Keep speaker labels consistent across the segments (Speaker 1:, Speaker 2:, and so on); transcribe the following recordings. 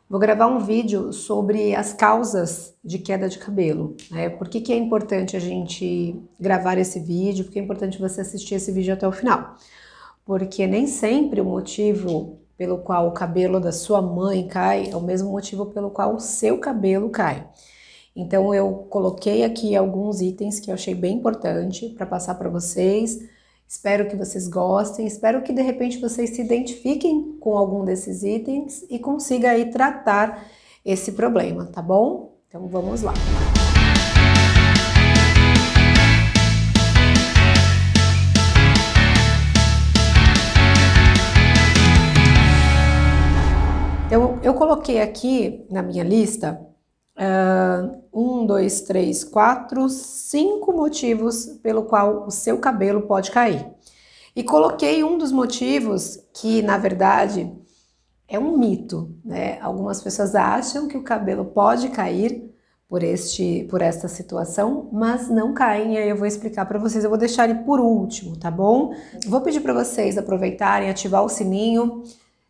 Speaker 1: Vou gravar um vídeo sobre as causas de queda de cabelo, né? Por que que é importante a gente gravar esse vídeo? Porque é importante você assistir esse vídeo até o final. Porque nem sempre o motivo pelo qual o cabelo da sua mãe cai é o mesmo motivo pelo qual o seu cabelo cai. Então eu coloquei aqui alguns itens que eu achei bem importante para passar para vocês. Espero que vocês gostem, espero que de repente vocês se identifiquem com algum desses itens e consiga aí tratar esse problema, tá bom? Então vamos lá. Então eu coloquei aqui na minha lista 5 motivos pelo qual o seu cabelo pode cair. E coloquei um dos motivos que, na verdade, é um mito, né? Algumas pessoas acham que o cabelo pode cair por esta situação, mas não caem, e aí eu vou explicar para vocês. Eu vou deixar ele por último, tá bom? Vou pedir para vocês aproveitarem, ativar o sininho,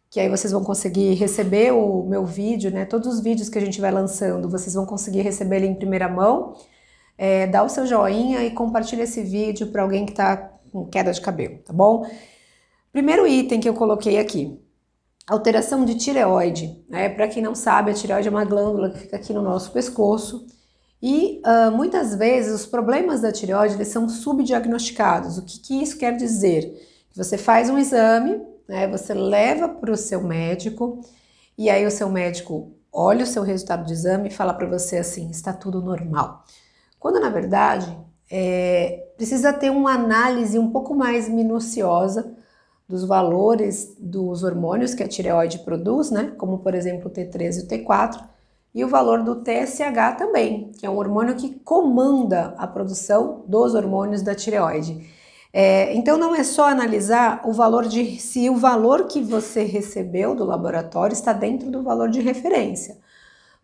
Speaker 1: que aí vocês vão conseguir receber o meu vídeo, né? Todos os vídeos que a gente vai lançando, vocês vão conseguir receber ele em primeira mão. Dá o seu joinha e compartilha esse vídeo para alguém que está com queda de cabelo, tá bom? Primeiro item que eu coloquei aqui, alteração de tireoide, né? Para quem não sabe, a tireoide é uma glândula que fica aqui no nosso pescoço e muitas vezes os problemas da tireoide eles são subdiagnosticados. O que isso quer dizer? Você faz um exame, né? Você leva para o seu médico e aí o seu médico olha o seu resultado de exame e fala para você assim, está tudo normal. Quando na verdade precisa ter uma análise um pouco mais minuciosa dos valores dos hormônios que a tireoide produz, né? Como por exemplo o T3 e o T4, e o valor do TSH também, que é um hormônio que comanda a produção dos hormônios da tireoide. Então não é só analisar o valor se o valor que você recebeu do laboratório está dentro do valor de referência.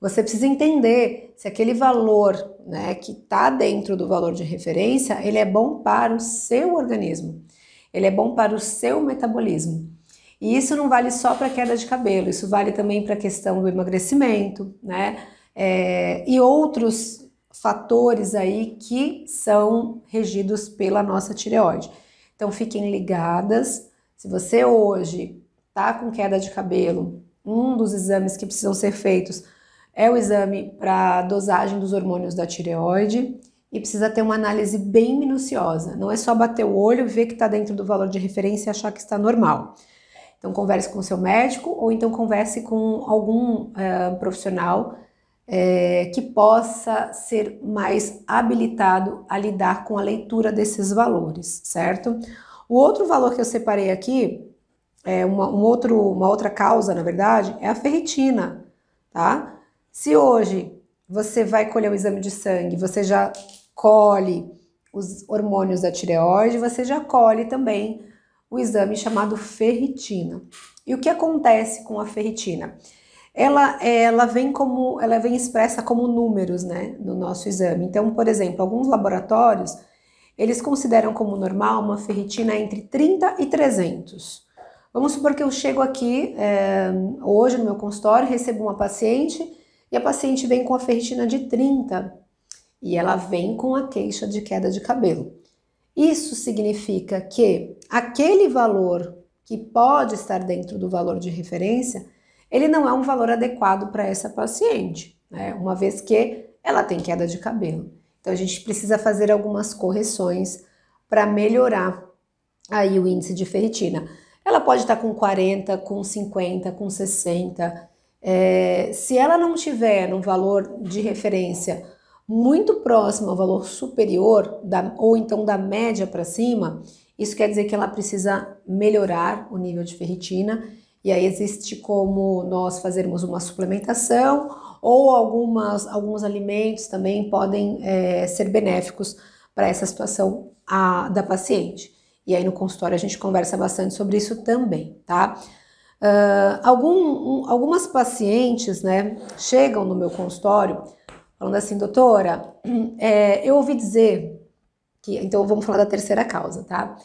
Speaker 1: Você precisa entender se aquele valor, né, que está dentro do valor de referência, ele é bom para o seu organismo, ele é bom para o seu metabolismo. E isso não vale só para queda de cabelo, isso vale também para a questão do emagrecimento, né, e outros fatores aí que são regidos pela nossa tireoide. Então fiquem ligadas, se você hoje está com queda de cabelo, um dos exames que precisam ser feitos é o exame para dosagem dos hormônios da tireoide e precisa ter uma análise bem minuciosa. Não é só bater o olho, ver que está dentro do valor de referência e achar que está normal. Então converse com o seu médico ou então converse com algum profissional que possa ser mais habilitado a lidar com a leitura desses valores, certo? O outro valor que eu separei aqui, uma outra causa, na verdade, é a ferritina, tá? Se hoje você vai colher o exame de sangue, você já colhe os hormônios da tireoide, você já colhe também o exame chamado ferritina. E o que acontece com a ferritina? Ela vem expressa como números, né, no nosso exame. Então, por exemplo, alguns laboratórios, eles consideram como normal uma ferritina entre 30 e 300. Vamos supor que eu chego aqui hoje no meu consultório, recebo uma paciente e a paciente vem com a ferritina de 30 e ela vem com a queixa de queda de cabelo. Isso significa que aquele valor que pode estar dentro do valor de referência, ele não é um valor adequado para essa paciente, né? Uma vez que ela tem queda de cabelo. Então a gente precisa fazer algumas correções para melhorar aí o índice de ferritina. Ela pode estar com 40, com 50, com 60. Se ela não tiver um valor de referência muito próximo ao valor superior, ou então da média para cima, isso quer dizer que ela precisa melhorar o nível de ferritina, e aí existe como nós fazermos uma suplementação, ou alguns alimentos também podem ser benéficos para essa situação da paciente. E aí no consultório a gente conversa bastante sobre isso também, tá? Algumas pacientes, né, chegam no meu consultório falando assim, doutora, eu ouvi dizer que, então vamos falar da terceira causa, tá?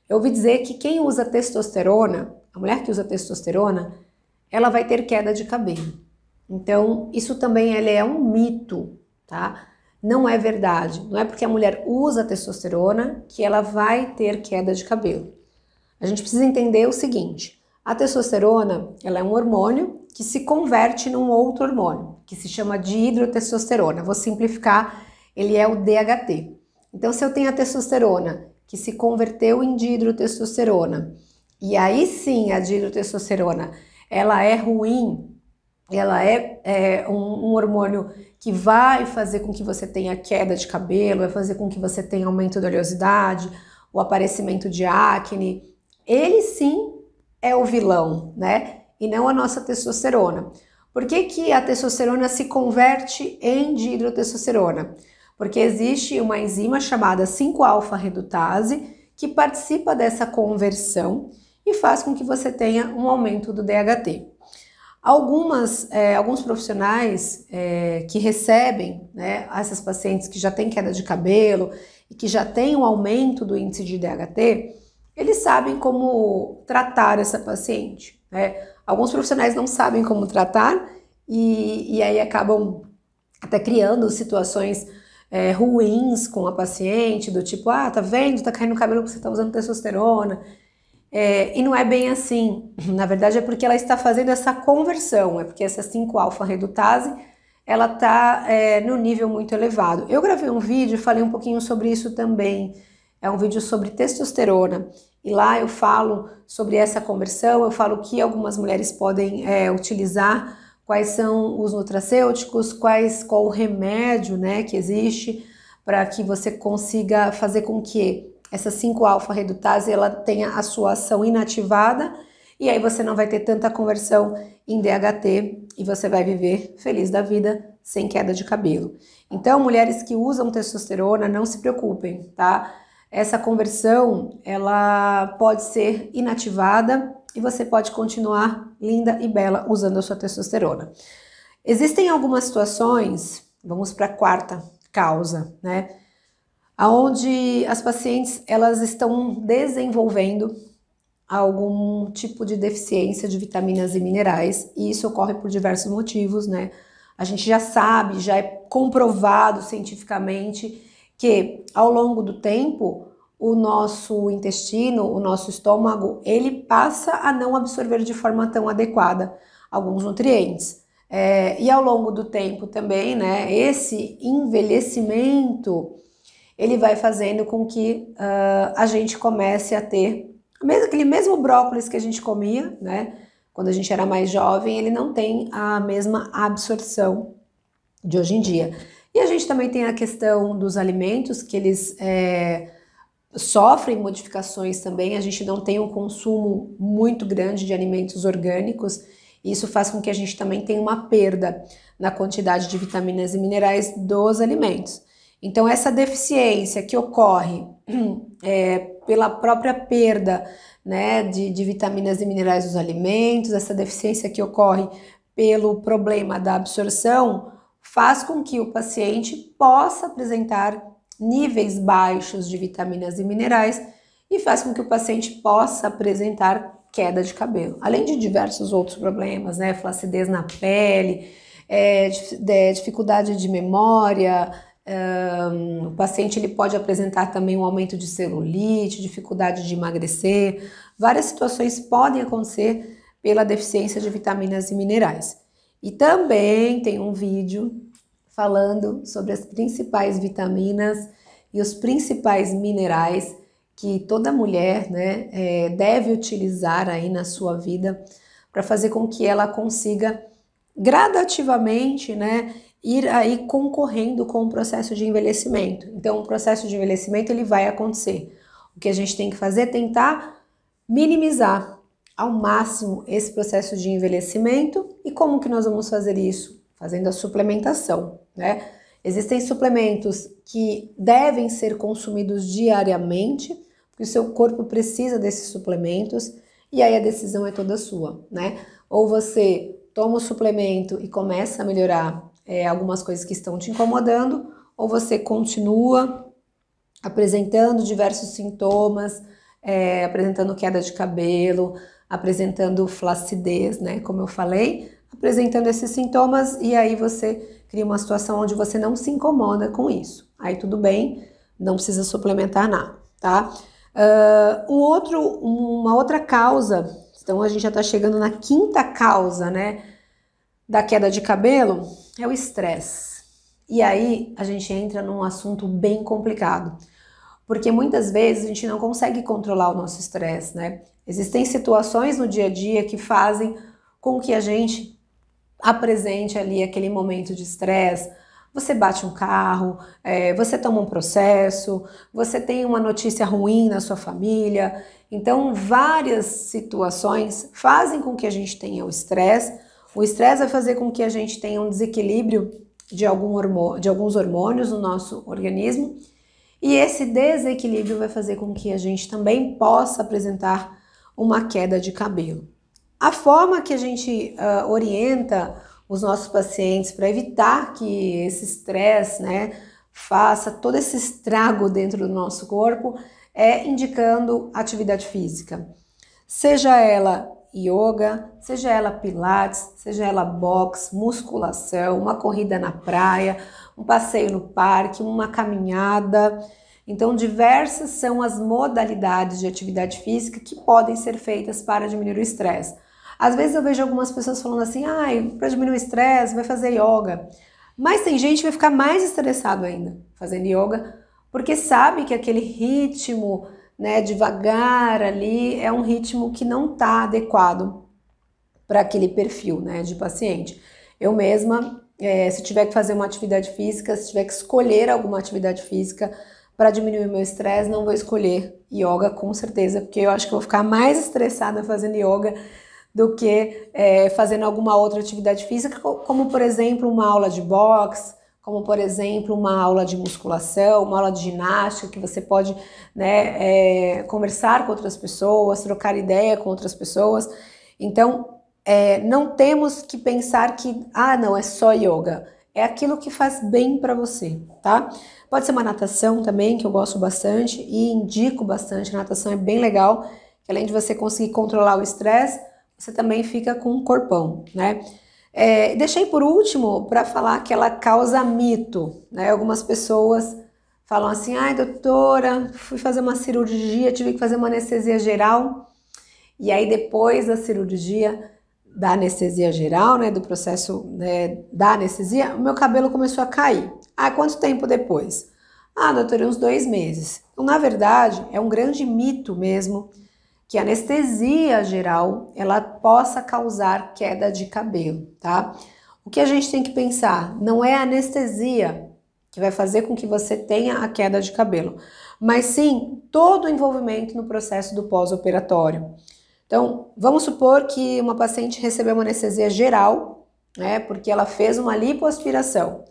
Speaker 1: Eu ouvi dizer que quem usa testosterona, a mulher que usa testosterona, ela vai ter queda de cabelo. Então, isso também ele é um mito, tá? Não é verdade. Não é porque a mulher usa testosterona que ela vai ter queda de cabelo. A gente precisa entender o seguinte: a testosterona, ela é um hormônio que se converte num outro hormônio, que se chama dihidrotestosterona. Vou simplificar, ele é o DHT. Então, se eu tenho a testosterona que se converteu em dihidrotestosterona, e aí sim a dihidrotestosterona, ela é ruim, ela é um hormônio que vai fazer com que você tenha queda de cabelo, vai fazer com que você tenha aumento da oleosidade, o aparecimento de acne. Ele sim é o vilão, né? E não a nossa testosterona. Por que que a testosterona se converte em dihidrotestosterona? Porque existe uma enzima chamada 5-alfa-redutase que participa dessa conversão e faz com que você tenha um aumento do DHT. Alguns profissionais que recebem, né, essas pacientes que já têm queda de cabelo e que já têm um aumento do índice de DHT, eles sabem como tratar essa paciente, né? Alguns profissionais não sabem como tratar e aí acabam até criando situações ruins com a paciente, do tipo, ah, tá vendo, tá caindo o cabelo porque você tá usando testosterona. E não é bem assim. Na verdade é porque ela está fazendo essa conversão, é porque essa 5-alfa-redutase ela está no nível muito elevado. Eu gravei um vídeo e falei um pouquinho sobre isso também. É um vídeo sobre testosterona. E lá eu falo sobre essa conversão, eu falo que algumas mulheres podem utilizar, quais são os nutracêuticos, qual o remédio, né, que existe para que você consiga fazer com que essa 5-alfa-redutase ela tenha a sua ação inativada e aí você não vai ter tanta conversão em DHT e você vai viver feliz da vida sem queda de cabelo. Então, mulheres que usam testosterona, não se preocupem, tá? Essa conversão, ela pode ser inativada e você pode continuar linda e bela usando a sua testosterona. Existem algumas situações, vamos para a quarta causa, né? Onde as pacientes elas estão desenvolvendo algum tipo de deficiência de vitaminas e minerais e isso ocorre por diversos motivos, né? A gente já sabe, já é comprovado cientificamente que ao longo do tempo o nosso intestino, o nosso estômago, ele passa a não absorver de forma tão adequada alguns nutrientes. E ao longo do tempo também, né, esse envelhecimento ele vai fazendo com que a gente comece a ter aquele mesmo brócolis que a gente comia, né? Quando a gente era mais jovem, ele não tem a mesma absorção de hoje em dia. E a gente também tem a questão dos alimentos, que eles sofrem modificações também. A gente não tem um consumo muito grande de alimentos orgânicos. E isso faz com que a gente também tenha uma perda na quantidade de vitaminas e minerais dos alimentos. Então, essa deficiência que ocorre pela própria perda, né, de vitaminas e minerais dos alimentos, essa deficiência que ocorre pelo problema da absorção, faz com que o paciente possa apresentar níveis baixos de vitaminas e minerais e faz com que o paciente possa apresentar queda de cabelo, além de diversos outros problemas, né, flacidez na pele, dificuldade de memória. O paciente ele pode apresentar também um aumento de celulite, dificuldade de emagrecer. Várias situações podem acontecer pela deficiência de vitaminas e minerais. E também tem um vídeo falando sobre as principais vitaminas e os principais minerais que toda mulher, né, deve utilizar aí na sua vida para fazer com que ela consiga gradativamente, né, ir aí concorrendo com o processo de envelhecimento. Então, o processo de envelhecimento ele vai acontecer. O que a gente tem que fazer é tentar minimizar ao máximo esse processo de envelhecimento. E como que nós vamos fazer isso? Fazendo a suplementação, né? Existem suplementos que devem ser consumidos diariamente, porque o seu corpo precisa desses suplementos, e aí a decisão é toda sua, né? Ou você toma o suplemento e começa a melhorar algumas coisas que estão te incomodando, ou você continua apresentando diversos sintomas, apresentando queda de cabelo, apresentando flacidez, né, como eu falei, apresentando esses sintomas e aí você cria uma situação onde você não se incomoda com isso. Aí tudo bem, não precisa suplementar nada, tá? Uma outra causa, então a gente já tá chegando na quinta causa, né, da queda de cabelo, é o estresse. E aí a gente entra num assunto bem complicado, porque muitas vezes a gente não consegue controlar o nosso estresse, né? Existem situações no dia a dia que fazem com que a gente apresente ali aquele momento de estresse. Você bate um carro, você toma um processo, você tem uma notícia ruim na sua família. Então, várias situações fazem com que a gente tenha o estresse. O estresse vai fazer com que a gente tenha um desequilíbrio de alguns hormônios no nosso organismo. E esse desequilíbrio vai fazer com que a gente também possa apresentar uma queda de cabelo. A forma que a gente orienta os nossos pacientes para evitar que esse estresse, né, faça todo esse estrago dentro do nosso corpo é indicando atividade física. Seja ela yoga, seja ela pilates, seja ela boxe, musculação, uma corrida na praia, um passeio no parque, uma caminhada. Então, diversas são as modalidades de atividade física que podem ser feitas para diminuir o estresse. Às vezes eu vejo algumas pessoas falando assim, para diminuir o estresse, vai fazer yoga. Mas tem gente que vai ficar mais estressado ainda fazendo yoga, porque sabe que aquele ritmo, né, devagar ali, é um ritmo que não está adequado para aquele perfil, né, de paciente. Eu mesma, se tiver que fazer uma atividade física, se tiver que escolher alguma atividade física para diminuir o meu estresse, não vou escolher yoga com certeza, porque eu acho que eu vou ficar mais estressada fazendo yoga do que fazendo alguma outra atividade física, como por exemplo uma aula de boxe, como por exemplo uma aula de musculação, uma aula de ginástica, que você pode, né, conversar com outras pessoas, trocar ideia com outras pessoas. Então, não temos que pensar que, não, é só yoga. É aquilo que faz bem para você, tá? Pode ser uma natação também, que eu gosto bastante e indico bastante. A natação é bem legal, que além de você conseguir controlar o estresse, você também fica com um corpão, né? Deixei por último para falar que ela causa mito, né? Algumas pessoas falam assim, doutora, fui fazer uma cirurgia, tive que fazer uma anestesia geral, e aí depois da cirurgia, da anestesia geral, né, do processo, né, da anestesia, o meu cabelo começou a cair. Quanto tempo depois? Doutora, uns 2 meses. Então, na verdade, é um grande mito mesmo que a anestesia geral, ela possa causar queda de cabelo, tá? O que a gente tem que pensar, não é a anestesia que vai fazer com que você tenha a queda de cabelo, mas sim todo o envolvimento no processo do pós-operatório. Então, vamos supor que uma paciente recebeu uma anestesia geral, né, porque ela fez uma lipoaspiração.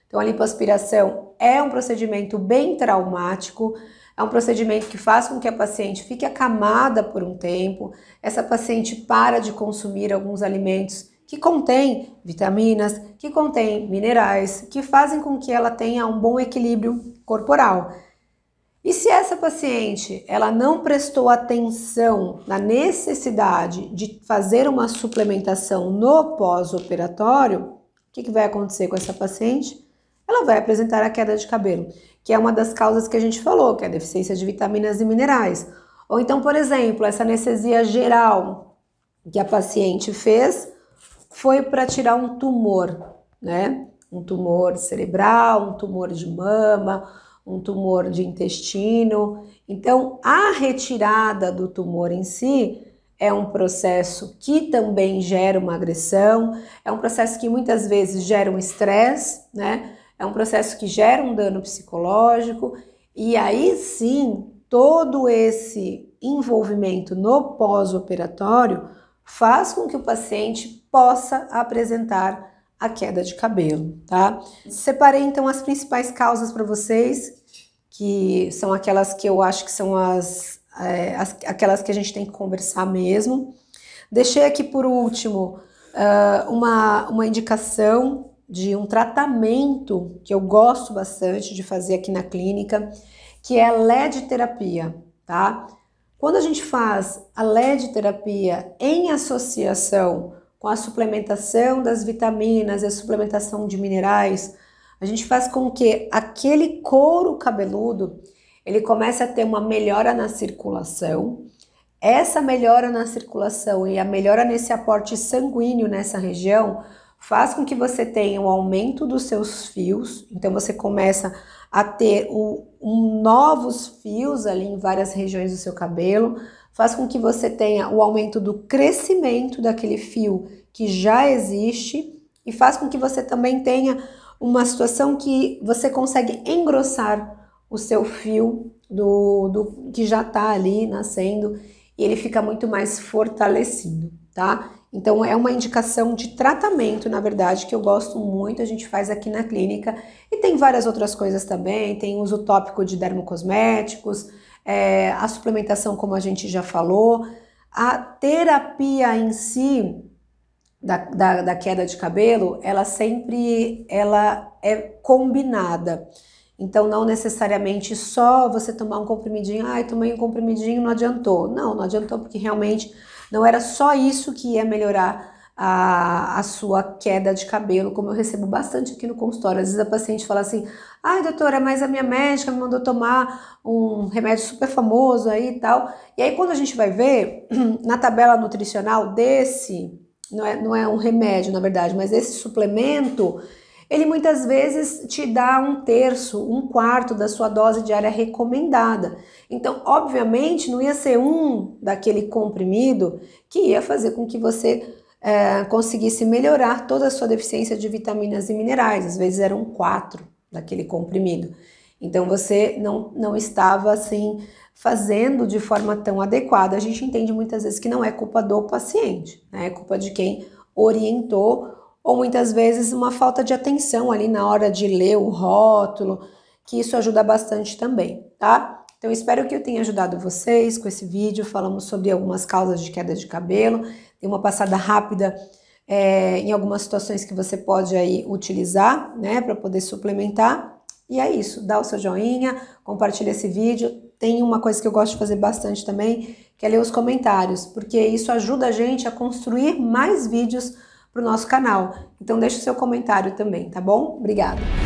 Speaker 1: Então, a lipoaspiração é um procedimento bem traumático, é um procedimento que faz com que a paciente fique acamada por um tempo, essa paciente para de consumir alguns alimentos que contêm vitaminas, que contêm minerais, que fazem com que ela tenha um bom equilíbrio corporal. E se essa paciente ela não prestou atenção na necessidade de fazer uma suplementação no pós-operatório, o que vai acontecer com essa paciente? Ela vai apresentar a queda de cabelo, que é uma das causas que a gente falou, que é a deficiência de vitaminas e minerais. Ou então, por exemplo, essa anestesia geral que a paciente fez foi para tirar um tumor, né? Um tumor cerebral, um tumor de mama, um tumor de intestino. Então, a retirada do tumor em si é um processo que também gera uma agressão, é um processo que muitas vezes gera um estresse, né? É um processo que gera um dano psicológico, e aí sim, todo esse envolvimento no pós-operatório faz com que o paciente possa apresentar a queda de cabelo, tá? Separei então as principais causas para vocês, que são aquelas que eu acho que são aquelas que a gente tem que conversar mesmo. Deixei aqui por último uma indicação de um tratamento que eu gosto bastante de fazer aqui na clínica, que é a LED terapia, tá? Quando a gente faz a LED terapia em associação com a suplementação das vitaminas e a suplementação de minerais, a gente faz com que aquele couro cabeludo, ele comece a ter uma melhora na circulação. Essa melhora na circulação e a melhora nesse aporte sanguíneo nessa região faz com que você tenha um aumento dos seus fios, então você começa a ter novos fios ali em várias regiões do seu cabelo, faz com que você tenha o aumento do crescimento daquele fio que já existe e faz com que você também tenha uma situação que você consegue engrossar o seu fio do que já está ali nascendo e ele fica muito mais fortalecido, tá? Então é uma indicação de tratamento, na verdade, que eu gosto muito, a gente faz aqui na clínica e tem várias outras coisas também, tem uso tópico de dermocosméticos, a suplementação como a gente já falou, a terapia em si da queda de cabelo, ela é combinada. Então, não necessariamente só você tomar um comprimidinho, tomei um comprimidinho, não adiantou. Não adiantou porque realmente não era só isso que ia melhorar a sua queda de cabelo, como eu recebo bastante aqui no consultório. Às vezes a paciente fala assim, doutora, mas a minha médica me mandou tomar um remédio super famoso aí e tal. E aí quando a gente vai ver, na tabela nutricional desse, não é um remédio na verdade, mas esse suplemento, ele muitas vezes te dá 1/3, 1/4 da sua dose diária recomendada. Então, obviamente, não ia ser daquele comprimido que ia fazer com que você conseguisse melhorar toda a sua deficiência de vitaminas e minerais. Às vezes eram 4 daquele comprimido. Então, você não estava assim fazendo de forma tão adequada. A gente entende muitas vezes que não é culpa do paciente, né? É culpa de quem orientou, ou muitas vezes uma falta de atenção ali na hora de ler o rótulo, que isso ajuda bastante também, tá? Então, espero que eu tenha ajudado vocês com esse vídeo. Falamos sobre algumas causas de queda de cabelo, tem uma passada rápida em algumas situações que você pode aí utilizar, né, para poder suplementar. E é isso, dá o seu joinha, compartilha esse vídeo. Tem uma coisa que eu gosto de fazer bastante também, que é ler os comentários, porque isso ajuda a gente a construir mais vídeos para o nosso canal. Então deixa o seu comentário também, tá bom? Obrigada!